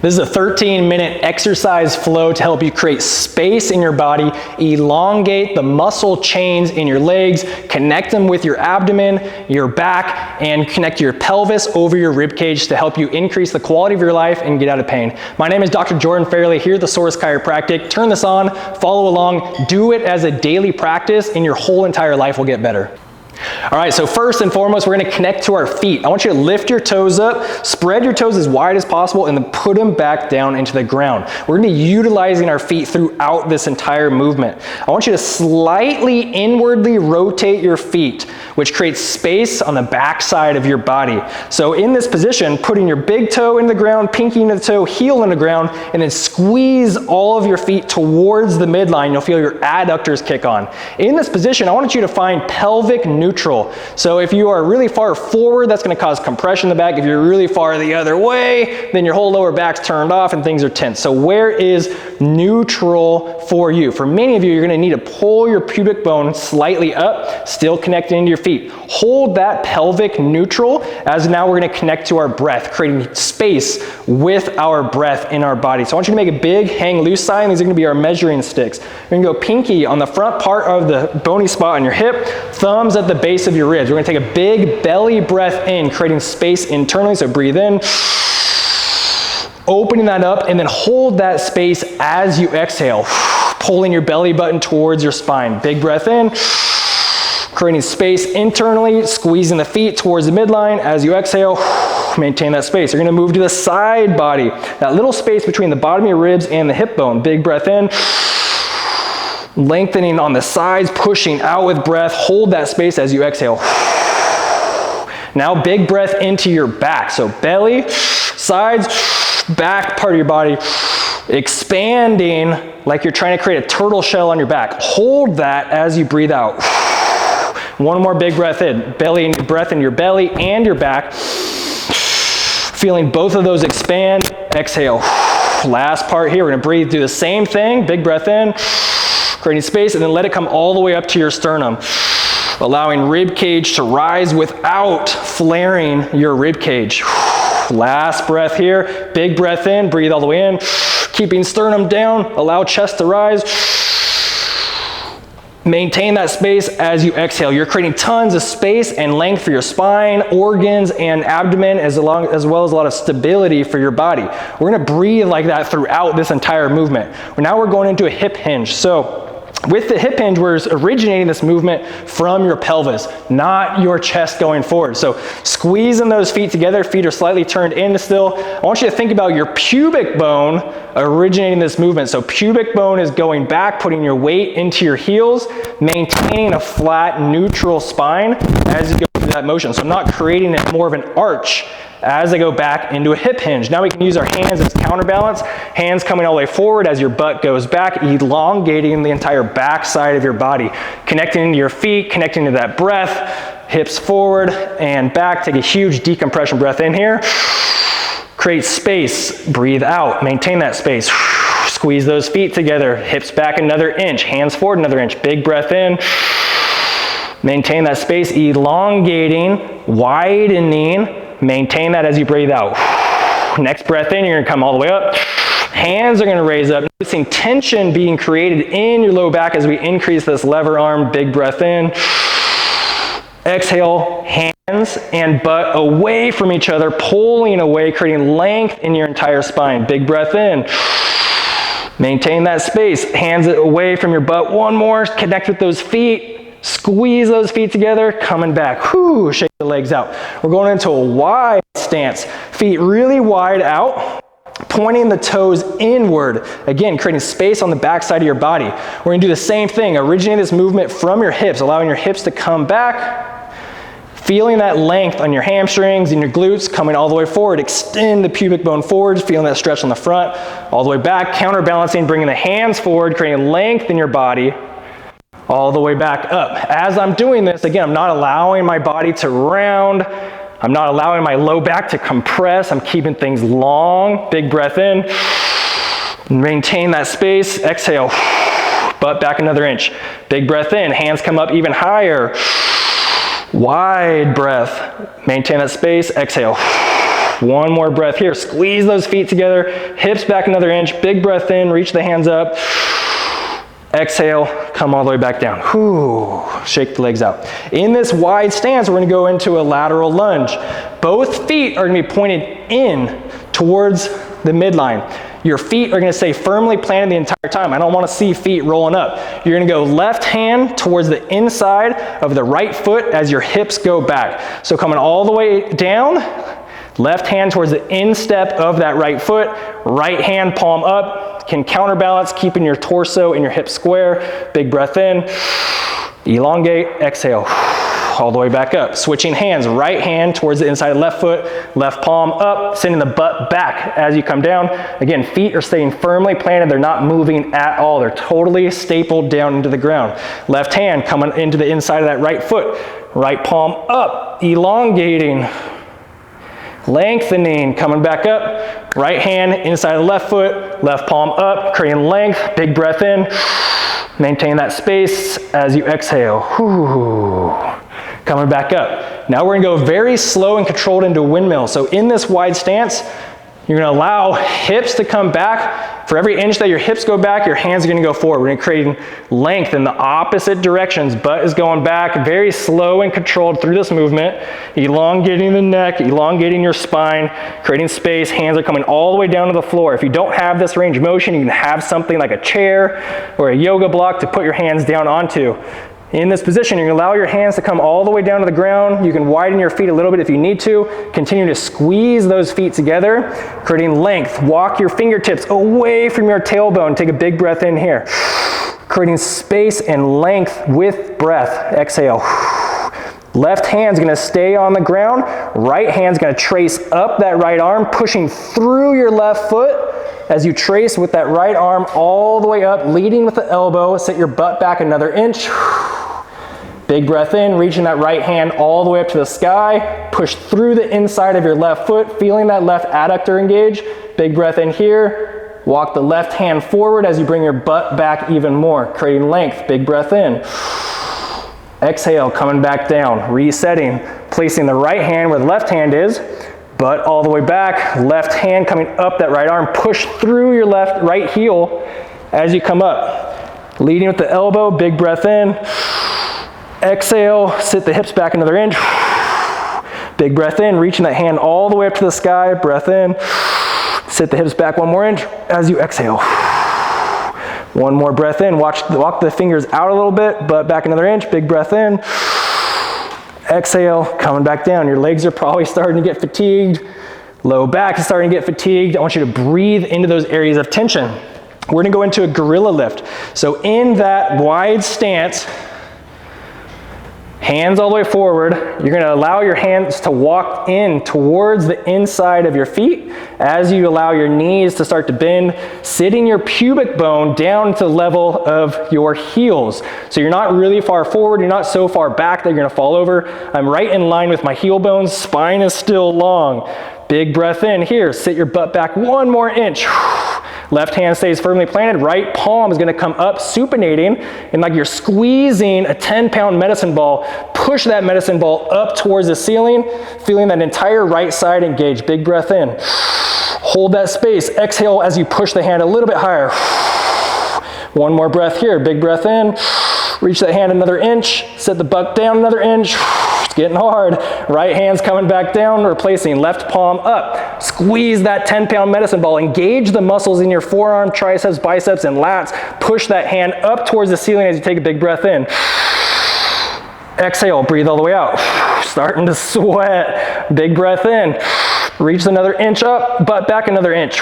This is a 13-minute exercise flow to help you create space in your body, elongate the muscle chains in your legs, connect them with your abdomen, your back, and connect your pelvis over your rib cage to help you increase the quality of your life and get out of pain. My name is Dr. Jordan Fairley here at the Psoas Chiropractic. Turn this on, follow along, do it as a daily practice, and your whole entire life will get better. All right, so first and foremost, we're gonna connect to our feet. I want you to lift your toes up, spread your toes as wide as possible, and then put them back down into the ground. We're gonna be utilizing our feet throughout this entire movement. I want you to slightly inwardly rotate your feet, which creates space on the back side of your body. So in this position, putting your big toe in the ground, pinky into the toe, heel in the ground, and then squeeze all of your feet towards the midline. You'll feel your adductors kick on. In this position, I want you to find pelvic neutral. So if you are really far forward, that's going to cause compression in the back. If you're really far the other way, then your whole lower back's turned off and things are tense. So where is neutral for you? For many of you, you're going to need to pull your pubic bone slightly up, still connecting into your feet. Hold that pelvic neutral as now we're going to connect to our breath, creating space with our breath in our body. So I want you to make a big hang loose sign. These are going to be our measuring sticks. We're going to go pinky on the front part of the bony spot on your hip, thumbs at the base of your ribs. We're going to take a big belly breath in, creating space internally. So breathe in, opening that up, and then hold that space as you exhale, pulling your belly button towards your spine. Big breath in, creating space internally, squeezing the feet towards the midline. As you exhale, maintain that space. You're going to move to the side body, that little space between the bottom of your ribs and the hip bone. Big breath in, lengthening on the sides, pushing out with breath. Hold that space as you exhale. Now big breath into your back. So belly, sides, back part of your body, expanding like you're trying to create a turtle shell on your back. Hold that as you breathe out. One more big breath in. Belly, breath in your belly and your back. Feeling both of those expand. Exhale. Last part here. We're going to breathe, do the same thing. Big breath in, creating space, and then let it come all the way up to your sternum, allowing rib cage to rise without flaring your rib cage. Last breath here. Big breath in, breathe all the way in, keeping sternum down, allow chest to rise. Maintain that space as you exhale. You're creating tons of space and length for your spine, organs, and abdomen, as well as a lot of stability for your body. We're gonna breathe like that throughout this entire movement. Now we're going into a hip hinge. So with the hip hinge, we're originating this movement from your pelvis, not your chest going forward. So squeezing those feet together, feet are slightly turned in still. I want you to think about your pubic bone originating this movement. So pubic bone is going back, putting your weight into your heels, maintaining a flat, neutral spine as you go through that motion. So I'm not creating it more of an arch as I go back into a hip hinge. Now we can use our hands as counterbalance, hands coming all the way forward as your butt goes back, elongating the entire back side of your body, connecting to your feet, connecting to that breath, hips forward and back. Take a huge decompression breath in here. Create space, breathe out, maintain that space. Squeeze those feet together, hips back another inch, hands forward another inch. Big breath in. Maintain that space, elongating, widening. Maintain that as you breathe out. Next breath in, you're gonna come all the way up. Hands are gonna raise up. Noticing tension being created in your low back as we increase this lever arm. Big breath in. Exhale, hands and butt away from each other, pulling away, creating length in your entire spine. Big breath in. Maintain that space. Hands away from your butt. One more. Connect with those feet. Squeeze those feet together, coming back. Whoo, shake the legs out. We're going into a wide stance. Feet really wide out, pointing the toes inward. Again, creating space on the back side of your body. We're gonna do the same thing, originating this movement from your hips, allowing your hips to come back, feeling that length on your hamstrings and your glutes, coming all the way forward. Extend the pubic bone forward, feeling that stretch on the front, all the way back, counterbalancing, bringing the hands forward, creating length in your body, all the way back up. As I'm doing this, again, I'm not allowing my body to round. I'm not allowing my low back to compress. I'm keeping things long. Big breath in. Maintain that space. Exhale. Butt back another inch. Big breath in. Hands come up even higher. Wide breath. Maintain that space. Exhale. One more breath here. Squeeze those feet together, hips back another inch, big breath in, reach the hands up. Exhale, come all the way back down. Whew. Shake the legs out. In this wide stance, we're gonna go into a lateral lunge. Both feet are gonna be pointed in towards the midline. Your feet are gonna stay firmly planted the entire time. I don't wanna see feet rolling up. You're gonna go left hand towards the inside of the right foot as your hips go back. So coming all the way down, left hand towards the instep of that right foot, right hand palm up, can counterbalance, keeping your torso and your hips square. Big breath in, elongate, exhale, all the way back up. Switching hands, right hand towards the inside of left foot, left palm up, sending the butt back as you come down. Again, feet are staying firmly planted. They're not moving at all. They're totally stapled down into the ground. Left hand coming into the inside of that right foot, right palm up, elongating, lengthening, coming back up, right hand inside of the left foot, left palm up, creating length, big breath in, maintain that space as you exhale. Whew. Coming back up. Now we're gonna go very slow and controlled into a windmill. So in this wide stance, you're gonna allow hips to come back. For every inch that your hips go back, your hands are gonna go forward. We're gonna create length in the opposite directions. Butt is going back, very slow and controlled through this movement. Elongating the neck, elongating your spine, creating space. Hands are coming all the way down to the floor. If you don't have this range of motion, you can have something like a chair or a yoga block to put your hands down onto. In this position, you can allow your hands to come all the way down to the ground. You can widen your feet a little bit if you need to. Continue to squeeze those feet together, creating length. Walk your fingertips away from your tailbone. Take a big breath in here. Creating space and length with breath. Exhale. Left hand's gonna stay on the ground. Right hand's gonna trace up that right arm, pushing through your left foot. As you trace with that right arm all the way up, leading with the elbow, sit your butt back another inch. Big breath in, reaching that right hand all the way up to the sky. Push through the inside of your left foot, feeling that left adductor engage. Big breath in here. Walk the left hand forward as you bring your butt back even more, creating length. Big breath in. Exhale, coming back down, resetting, placing the right hand where the left hand is. Butt all the way back, left hand coming up that right arm, push through your right heel as you come up. Leading with the elbow, big breath in. Exhale, sit the hips back another inch. Big breath in, reaching that hand all the way up to the sky, breath in. Sit the hips back one more inch as you exhale. One more breath in, walk the fingers out a little bit, butt back another inch, big breath in. Exhale, coming back down. Your legs are probably starting to get fatigued. Low back is starting to get fatigued. I want you to breathe into those areas of tension. We're gonna go into a gorilla lift. So in that wide stance, hands all the way forward, you're gonna allow your hands to walk in towards the inside of your feet as you allow your knees to start to bend, sitting your pubic bone down to the level of your heels. So you're not really far forward, you're not so far back that you're gonna fall over. I'm right in line with my heel bones, spine is still long. Big breath in here, sit your butt back one more inch. Left hand stays firmly planted, right palm is gonna come up, supinating, and like you're squeezing a 10-pound medicine ball. Push that medicine ball up towards the ceiling, feeling that entire right side engage. Big breath in. Hold that space. Exhale as you push the hand a little bit higher. One more breath here, big breath in. Reach that hand another inch, set the butt down another inch. It's getting hard. Right hand's coming back down, replacing left palm up. Squeeze that 10-pound medicine ball. Engage the muscles in your forearm, triceps, biceps, and lats. Push that hand up towards the ceiling as you take a big breath in. Exhale, breathe all the way out. Starting to sweat. Big breath in. Reach another inch up, butt back another inch.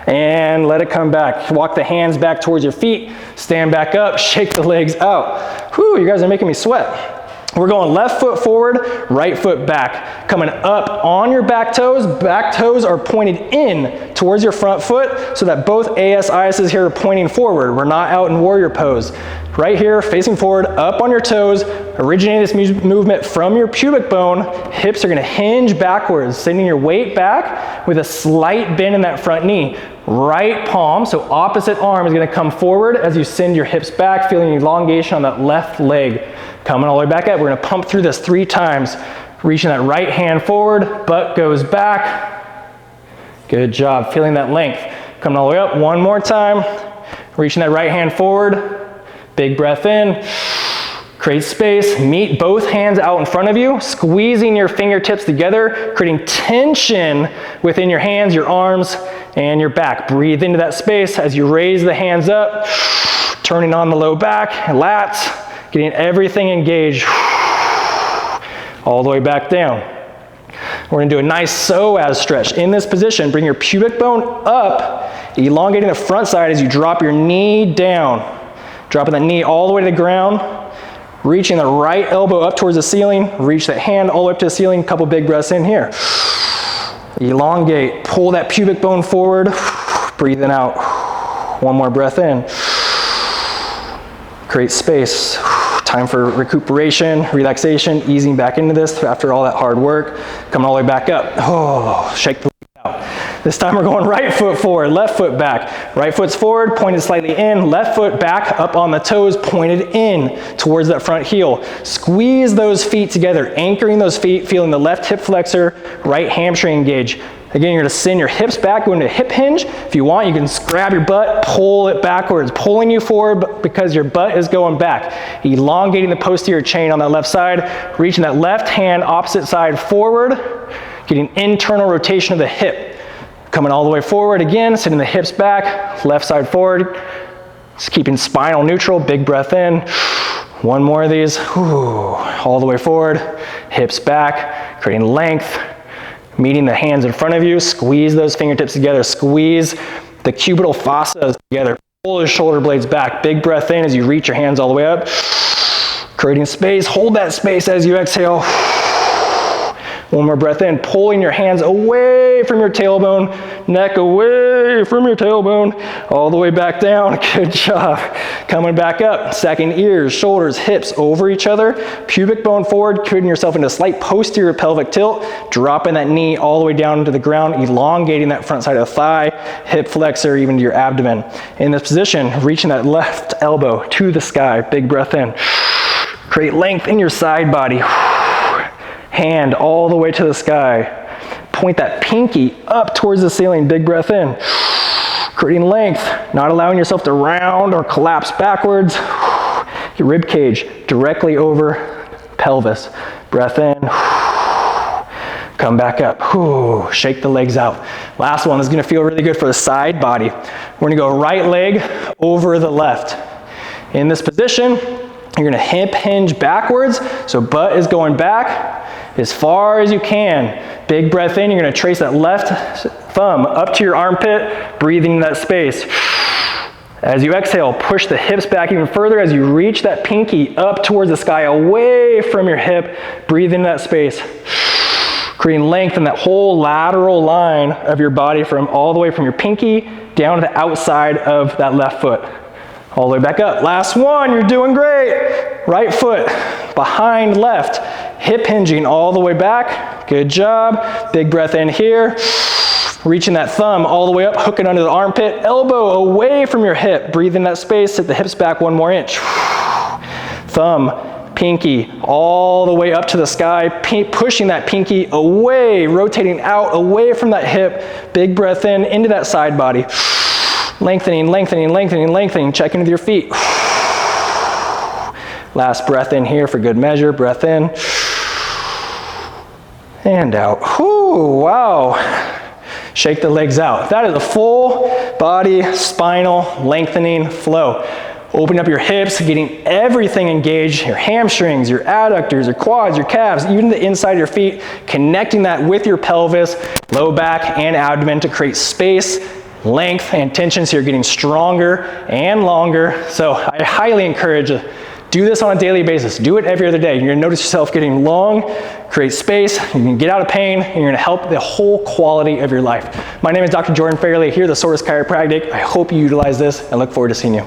And let it come back. Walk the hands back towards your feet. Stand back up, shake the legs out. Whew, you guys are making me sweat. We're going left foot forward, right foot back. Coming up on your back toes. Back toes are pointed in towards your front foot so that both ASISs here are pointing forward. We're not out in warrior pose. Right here, facing forward, up on your toes, originating this movement from your pubic bone. Hips are gonna hinge backwards, sending your weight back with a slight bend in that front knee. Right palm, so opposite arm, is gonna come forward as you send your hips back, feeling elongation on that left leg. Coming all the way back up, we're gonna pump through this 3 times. Reaching that right hand forward, butt goes back. Good job, feeling that length. Coming all the way up, one more time. Reaching that right hand forward, big breath in. Create space, meet both hands out in front of you, squeezing your fingertips together, creating tension within your hands, your arms, and your back. Breathe into that space as you raise the hands up, turning on the low back, lats, getting everything engaged, all the way back down. We're gonna do a nice psoas stretch. In this position, bring your pubic bone up, elongating the front side as you drop your knee down. Dropping that knee all the way to the ground, reaching the right elbow up towards the ceiling, reach that hand all the way up to the ceiling, couple big breaths in here. Elongate, pull that pubic bone forward, breathing out. One more breath in. Create space. Time for recuperation, relaxation, easing back into this after all that hard work. Coming all the way back up. Oh, shake the legs out. This time we're going right foot forward, left foot back. Right foot's forward, pointed slightly in. Left foot back, up on the toes, pointed in towards that front heel. Squeeze those feet together, anchoring those feet, feeling the left hip flexor, right hamstring engage. Again, you're gonna send your hips back, go into hip hinge. If you want, you can grab your butt, pull it backwards, pulling you forward because your butt is going back. Elongating the posterior chain on that left side, reaching that left hand opposite side forward, getting internal rotation of the hip. Coming all the way forward again, sending the hips back, left side forward, just keeping spinal neutral, big breath in. One more of these, all the way forward, hips back, creating length. Meeting the hands in front of you, squeeze those fingertips together, squeeze the cubital fossa together, pull the shoulder blades back, big breath in as you reach your hands all the way up, creating space, hold that space as you exhale. One more breath in, pulling your hands away from your tailbone, neck away from your tailbone, all the way back down. Good job. Coming back up, stacking ears, shoulders, hips over each other, pubic bone forward, creating yourself into a slight posterior pelvic tilt, dropping that knee all the way down to the ground, elongating that front side of the thigh, hip flexor, even to your abdomen. In this position, reaching that left elbow to the sky, big breath in. Create length in your side body. Hand all the way to the sky. Point that pinky up towards the ceiling, big breath in. Creating length, not allowing yourself to round or collapse backwards. Your rib cage directly over pelvis. Breath in. Come back up. Shake the legs out. Last one is gonna feel really good for the side body. We're gonna go right leg over the left. In this position, you're gonna hip hinge backwards, so butt is going back as far as you can. Big breath in, you're gonna trace that left thumb up to your armpit, breathing in that space. As you exhale, push the hips back even further as you reach that pinky up towards the sky, away from your hip, breathe in that space. Creating length in that whole lateral line of your body from all the way from your pinky down to the outside of that left foot. All the way back up. Last one, you're doing great. Right foot behind left, hip hinging all the way back. Good job. Big breath in here. Reaching that thumb all the way up, hooking under the armpit, elbow away from your hip. Breathe in that space, sit the hips back 1 more inch. Thumb, pinky, all the way up to the sky, pushing that pinky away, rotating out, away from that hip. Big breath in, into that side body. Lengthening, lengthening, lengthening, lengthening. Check in with your feet. Last breath in here for good measure. Breath in. And out. Whew, wow. Shake the legs out. That is a full body spinal lengthening flow. Open up your hips, getting everything engaged, your hamstrings, your adductors, your quads, your calves, even the inside of your feet, connecting that with your pelvis, low back, and abdomen to create space, length, and tension so you're getting stronger and longer. So I highly encourage you, do this on a daily basis. Do it every other day. You're gonna notice yourself getting long, create space, you can get out of pain, and you're gonna help the whole quality of your life. My name is Dr. Jordan Fairley here at the Psoas Chiropractic. I hope you utilize this and look forward to seeing you.